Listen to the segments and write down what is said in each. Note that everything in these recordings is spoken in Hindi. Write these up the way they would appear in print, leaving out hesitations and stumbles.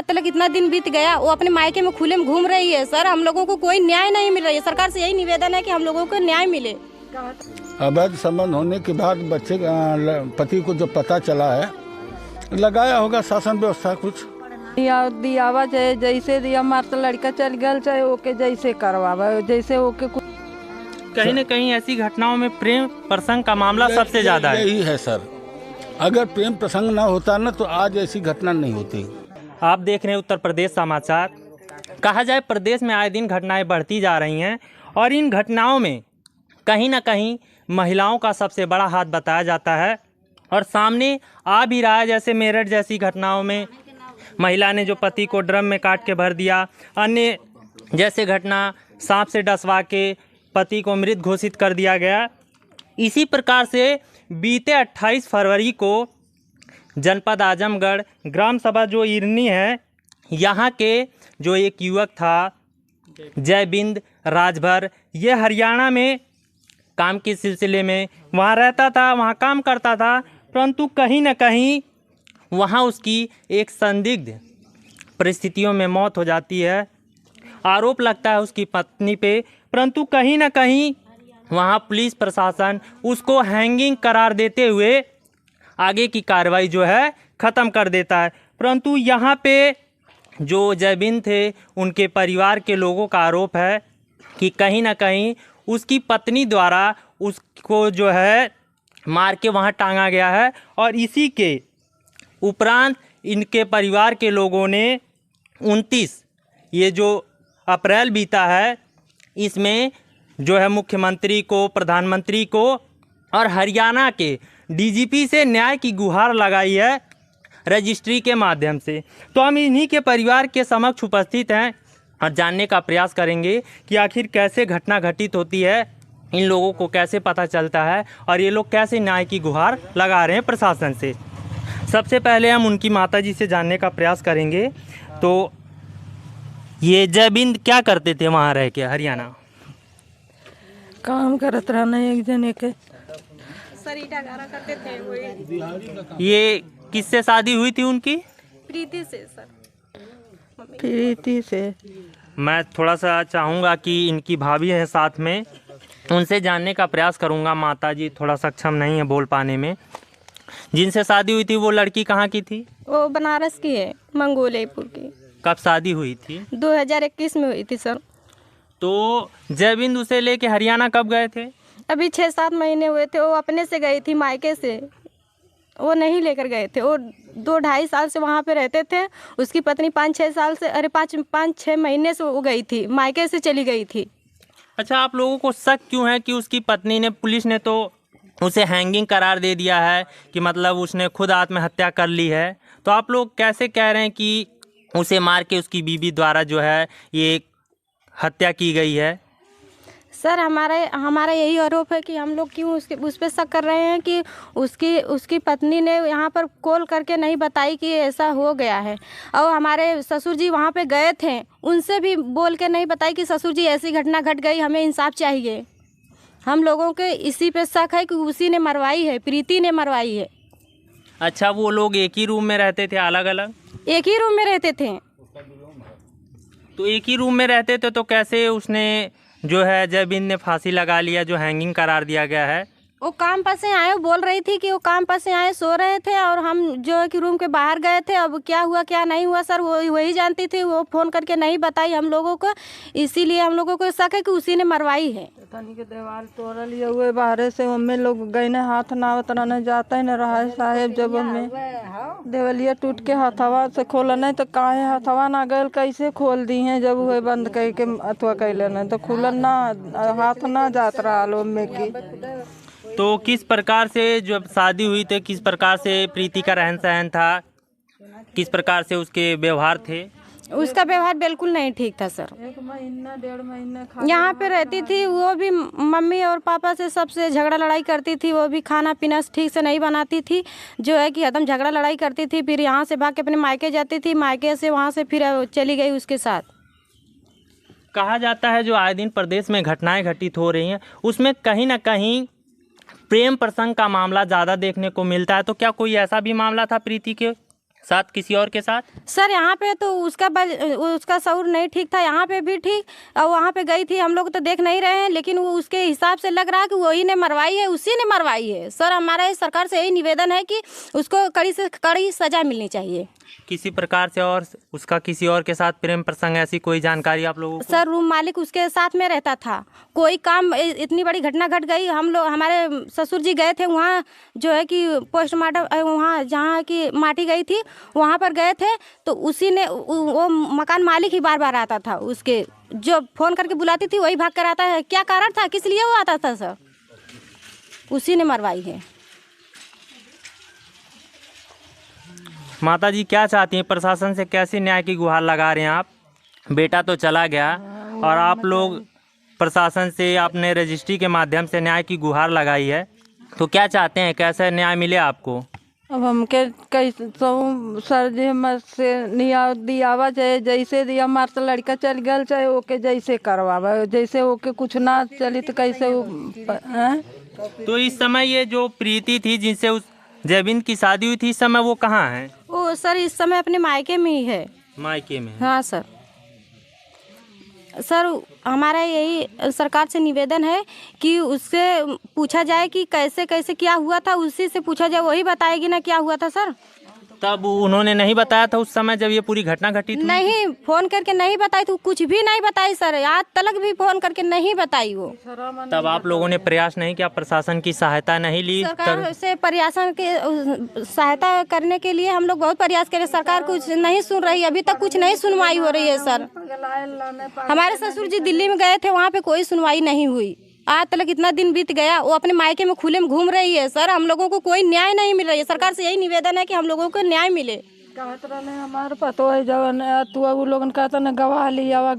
आज तक इतना दिन बीत गया, वो अपने मायके में खुले में घूम रही है। सर हम लोगों को कोई न्याय नहीं मिल रही है। सरकार से यही निवेदन है कि हम लोगों को न्याय मिले। अवैध संबंध होने के बाद बच्चे पति को जो पता चला है, लगाया होगा शासन व्यवस्था कुछ दियावा चाहे जैसे दिया, हमार तो लड़का चल गया चाहे ओके जैसे करवावा जैसे ओके। कहीं न कहीं ऐसी घटनाओं में प्रेम प्रसंग का मामला सबसे ज्यादा है। यही है सर, अगर प्रेम प्रसंग ना होता ना तो आज ऐसी घटना नहीं होती। आप देख रहे हैं उत्तर प्रदेश समाचार। कहा जाए प्रदेश में आए दिन घटनाएं बढ़ती जा रही हैं और इन घटनाओं में कहीं ना कहीं महिलाओं का सबसे बड़ा हाथ बताया जाता है और सामने आ भी रहा है। जैसे मेरठ जैसी घटनाओं में महिला ने जो पति को ड्रम में काट के भर दिया, अन्य जैसे घटना सांप से डसवा के पति को मृत घोषित कर दिया गया। इसी प्रकार से बीते 28 फरवरी को जनपद आजमगढ़ ग्राम सभा जो इरनी है, यहाँ के जो एक युवक था जयबिंद राजभर, ये हरियाणा में काम के सिलसिले में वहाँ रहता था, वहाँ काम करता था, परंतु कहीं न कहीं वहाँ उसकी एक संदिग्ध परिस्थितियों में मौत हो जाती है। आरोप लगता है उसकी पत्नी पे, परंतु कहीं न कहीं वहाँ पुलिस प्रशासन उसको हैंगिंग करार देते हुए आगे की कार्रवाई जो है ख़त्म कर देता है। परंतु यहाँ पे जो जयबिंद थे, उनके परिवार के लोगों का आरोप है कि कहीं ना कहीं उसकी पत्नी द्वारा उसको जो है मार के वहाँ टांगा गया है। और इसी के उपरांत इनके परिवार के लोगों ने 29 ये जो अप्रैल बीता है, इसमें जो है मुख्यमंत्री को, प्रधानमंत्री को और हरियाणा के डीजीपी से न्याय की गुहार लगाई है रजिस्ट्री के माध्यम से। तो हम इन्हीं के परिवार के समक्ष उपस्थित हैं और जानने का प्रयास करेंगे कि आखिर कैसे घटना घटित होती है, इन लोगों को कैसे पता चलता है और ये लोग कैसे न्याय की गुहार लगा रहे हैं प्रशासन से। सबसे पहले हम उनकी माताजी से जानने का प्रयास करेंगे। तो ये जयबिंद क्या करते थे वहाँ रह के हरियाणा? काम करत रहना एक जने के करते थे। ये किससे शादी हुई थी उनकी? प्रीति से सर। प्रीति से। मैं थोड़ा सा चाहूँगा कि इनकी भाभी हैं साथ में, उनसे जानने का प्रयास करूँगा। माताजी थोड़ा सक्षम नहीं है बोल पाने में। जिनसे शादी हुई थी वो लड़की कहाँ की थी? वो बनारस की है, मंगोलयपुर की। कब शादी हुई थी? 2021 में हुई थी सर। तो जयबिंद उसे लेके हरियाणा कब गए थे? अभी 6-7 महीने हुए थे। वो अपने से गई थी मायके से, वो नहीं लेकर गए थे। वो 2-2.5 साल से वहाँ पे रहते थे। उसकी पत्नी 5-6 साल से, अरे 5-6 महीने से वो गई थी, मायके से चली गई थी। अच्छा, आप लोगों को शक क्यों है कि उसकी पत्नी ने, पुलिस ने तो उसे हैंगिंग करार दे दिया है कि मतलब उसने खुद आत्महत्या कर ली है, तो आप लोग कैसे कह रहे हैं कि उसे मार के उसकी बीवी द्वारा जो है ये हत्या की गई है? सर हमारा यही आरोप है कि हम लोग क्यों उस पर शक कर रहे हैं कि उसकी पत्नी ने यहाँ पर कॉल करके नहीं बताई कि ऐसा हो गया है। और हमारे ससुर जी वहाँ पे गए थे, उनसे भी बोल के नहीं बताई कि ससुर जी ऐसी घटना घट गई, हमें इंसाफ चाहिए। हम लोगों के इसी पे शक है कि उसी ने मरवाई है, प्रीति ने मरवाई है। अच्छा, वो लोग एक ही रूम में रहते थे अलग अलग? एक ही रूम में रहते थे। तो एक ही रूम में रहते थे तो कैसे उसने जो है जयबिंद ने फांसी लगा लिया, जो हैंगिंग करार दिया गया है? वो काम पर से आए, बोल रही थी कि वो काम पर से आए, सो रहे थे और हम जो है कि रूम के बाहर गए थे। अब क्या हुआ क्या नहीं हुआ सर वही जानती थी। वो फ़ोन करके नहीं बताई हम लोगों को, इसीलिए हम लोगों को शक है कि उसी ने मरवाई है। तनी के दीवार तोड़ लिए हुए बाहर से, मम्मी लोग गए न हाथ ना उतरने जाता है न रहा है साहेब। जब हमें देवलिया टूट के हथवा से खोल नहीं तो काहे हथवा ना गए, कैसे खोल दी हैं जब हुए बंद कह के अथवा कैले नहीं तो खुलन ना, हाथ ना जात रहा मम्मी की। तो किस प्रकार से जब शादी हुई थी, किस प्रकार से प्रीति का रहन सहन था, किस प्रकार से उसके व्यवहार थे? उसका व्यवहार बिल्कुल नहीं ठीक था सर। 1 महीना 1.5 महीना यहाँ पे रहती थी, वो भी मम्मी और पापा से सबसे झगड़ा लड़ाई करती थी। वो भी खाना पीना ठीक से नहीं बनाती थी, जो है कि एकदम झगड़ा लड़ाई करती थी। फिर यहाँ से भाग के अपने मायके जाती थी, मायके से वहाँ से फिर चली गई उसके साथ। कहा जाता है जो आए दिन प्रदेश में घटनाएं घटित हो रही हैं, उसमें कहीं ना कहीं प्रेम प्रसंग का मामला ज़्यादा देखने को मिलता है। तो क्या कोई ऐसा भी मामला था प्रीति के साथ किसी और के साथ? सर यहाँ पे तो उसका शऊर नहीं ठीक था, यहाँ पे भी ठीक, और वहाँ पे गई थी, हम लोग तो देख नहीं रहे हैं, लेकिन वो उसके हिसाब से लग रहा है कि वही ने मरवाई है, उसी ने मरवाई है। सर हमारा सरकार से यही निवेदन है कि उसको कड़ी से कड़ी सजा मिलनी चाहिए। किसी प्रकार से और उसका किसी और के साथ प्रेम प्रसंग, ऐसी कोई जानकारी आप लोगों को? सर रूम मालिक उसके साथ में रहता था, कोई काम, इतनी बड़ी घटना घट गई, हम लोग हमारे ससुर जी गए थे वहाँ, जो है कि पोस्टमार्टम वहाँ जहाँ की माटी गई थी वहाँ पर गए थे, तो उसी ने वो मकान मालिक ही बार बार आता था, उसके जो फ़ोन करके बुलाती थी वही भाग कर आता है। क्या कारण था, किस लिए वो आता था सर? उसी ने मरवाई है। माता जी क्या चाहती हैं, प्रशासन से कैसे न्याय की गुहार लगा रहे हैं आप? बेटा तो चला गया और आप लोग प्रशासन से आपने रजिस्ट्री के माध्यम से न्याय की गुहार लगाई है, तो क्या चाहते हैं, कैसे न्याय मिले आपको? अब हमके कैसे तो सर जी हमर से निया दियावा चाहे जैसे दिया, हमार तो लड़का चल गया, चाहे ओके जैसे करवावा, जैसे ओके कुछ ना चली तो कैसे तो इस समय ये जो प्रीति थी जिनसे उस जयबिंद की शादी हुई थी, इस समय वो कहाँ है? वो सर इस समय अपने मायके में ही है। मायके में? हाँ सर। सर हमारा यही सरकार से निवेदन है कि उससे पूछा जाए कि कैसे कैसे क्या हुआ था, उसी से पूछा जाए, वही बताएगी ना क्या हुआ था सर। तब उन्होंने नहीं बताया था उस समय जब ये पूरी घटना घटी थी? नहीं, फोन करके नहीं बताई, तो कुछ भी नहीं बताई सर, आज तक भी फोन करके नहीं बताई वो। तब आप लोगों ने प्रयास नहीं किया, प्रशासन की सहायता नहीं ली? सरकार से प्रशासन के सहायता करने के लिए हम लोग बहुत प्रयास करे, सरकार कुछ नहीं सुन रही, अभी तक कुछ नहीं सुनवाई हो रही है सर। हमारे ससुर जी दिल्ली में गए थे, वहाँ पे कोई सुनवाई नहीं हुई, आज तक इतना दिन बीत गया, वो अपने मायके में खुले में घूम रही है सर। हम लोगों को कोई न्याय नहीं मिल रही है। सरकार से यही निवेदन है कि हम लोगों को न्याय मिले। कहत रहे हमारे पतो है जवन तू वो लोगन कहता न गवाह लिया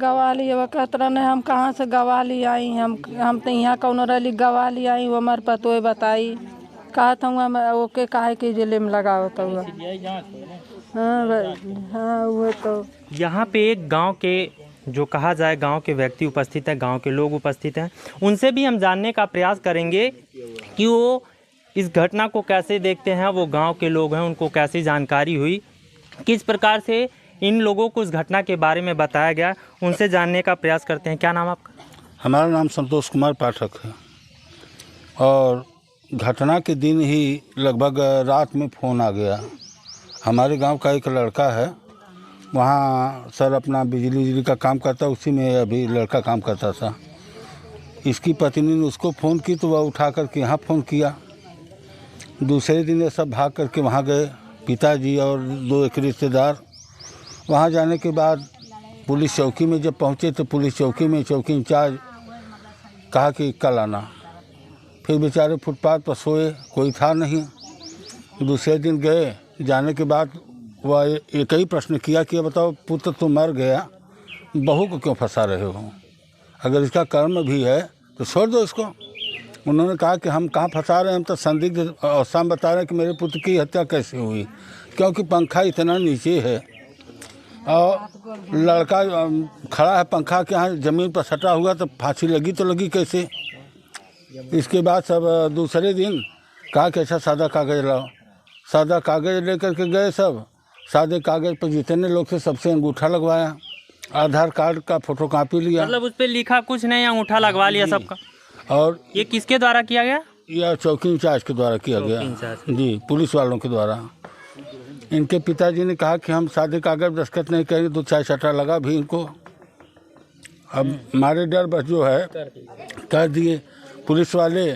कहत रहे हम कहाँ से गवाह ले आई, हम तो यहाँ कौन रही गवाह ले आई, वो हमारे पतो है बताई, कहा था ओके काहे के जिले में लगाओ तो हाँ वो तो। यहाँ पे एक गांव के जो कहा जाए गांव के व्यक्ति उपस्थित हैं, गांव के लोग उपस्थित हैं, उनसे भी हम जानने का प्रयास करेंगे कि वो इस घटना को कैसे देखते हैं, वो गांव के लोग हैं, उनको कैसी जानकारी हुई, किस प्रकार से इन लोगों को इस घटना के बारे में बताया गया, उनसे जानने का प्रयास करते हैं। क्या नाम आपका? हमारा नाम संतोष कुमार पाठक है, और घटना के दिन ही लगभग रात में फ़ोन आ गया। हमारे गांव का एक लड़का है, वहाँ सर अपना बिजली का काम करता, उसी में अभी लड़का काम करता था। इसकी पत्नी ने उसको फ़ोन की तो वह उठा करके यहाँ फ़ोन किया। दूसरे दिन ये सब भाग करके वहाँ गए, पिताजी और 2 एक रिश्तेदार। वहाँ जाने के बाद पुलिस चौकी में जब पहुँचे तो पुलिस चौकी में चौकी इंचार्ज कहा कि कल आना। फिर बेचारे फुटपाथ पर सोए, कोई था नहीं। दूसरे दिन गए, जाने के बाद वह एक ही प्रश्न किया कि बताओ पुत्र तो मर गया, बहू को क्यों फंसा रहे हो? अगर इसका कर्म भी है तो छोड़ दो इसको। उन्होंने कहा कि हम कहाँ फंसा रहे हैं, हम तो संदिग्ध अवस्था में बता रहे हैं कि मेरे पुत्र की हत्या कैसे हुई, क्योंकि पंखा इतना नीचे है और लड़का खड़ा है पंखा के यहाँ ज़मीन पर सटा हुआ, तो फांसी लगी तो लगी कैसे? इसके बाद सब दूसरे दिन कहा कि अच्छा सादा कागज़ लाओ। सादा कागज़ लेकर के गए सब। सादे कागज़ पर जितने लोग थे सबसे अंगूठा लगवाया, आधार कार्ड का फोटोकॉपी लिया। मतलब उस पर लिखा कुछ नहीं, अंगूठा लगवा लिया सबका। और ये किसके द्वारा किया गया? यह चौकी इंचार्ज के द्वारा किया गया जी, पुलिस वालों के द्वारा। इनके पिताजी ने कहा कि हम सादे कागज़ दस्तखत नहीं करेंगे, 2-4 सट्टा लगा भी इनको। अब हमारे डर बस जो है कह दिए। पुलिस वाले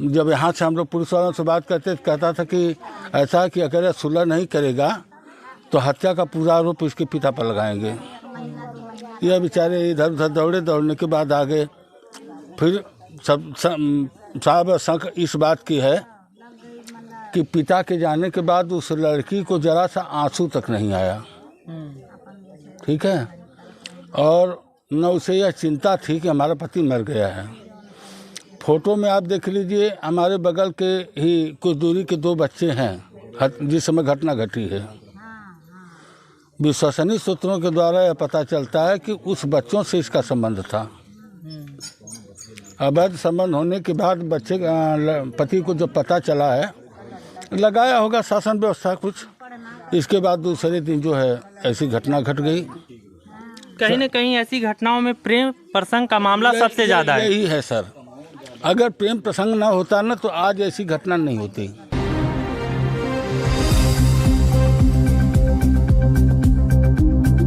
जब यहाँ से हम लोग पुलिस वालों से बात करते कहता था कि ऐसा कि अगर सुलह नहीं करेगा तो हत्या का पूरा आरोप इसके पिता पर लगाएंगे। यह बेचारे इधर उधर दौड़ने के बाद आगे फिर साहब शक इस बात की है कि पिता के जाने के बाद उस लड़की को जरा सा आंसू तक नहीं आया, ठीक है, और न उसे यह चिंता थी कि हमारा पति मर गया है। फोटो में आप देख लीजिए, हमारे बगल के ही कुछ दूरी के 2 बच्चे हैं जिस समय घटना घटी है। विश्वसनीय सूत्रों के द्वारा यह पता चलता है कि उस बच्चों से इसका संबंध था। अवैध संबंध होने के बाद बच्चे पति को जब पता चला है, लगाया होगा शासन व्यवस्था कुछ, इसके बाद दूसरे दिन जो है ऐसी घटना घट गई। कहीं न कहीं ऐसी घटनाओं में प्रेम प्रसंग का मामला सबसे ज़्यादा है। यही है सर, अगर प्रेम प्रसंग ना होता ना तो आज ऐसी घटना नहीं होती।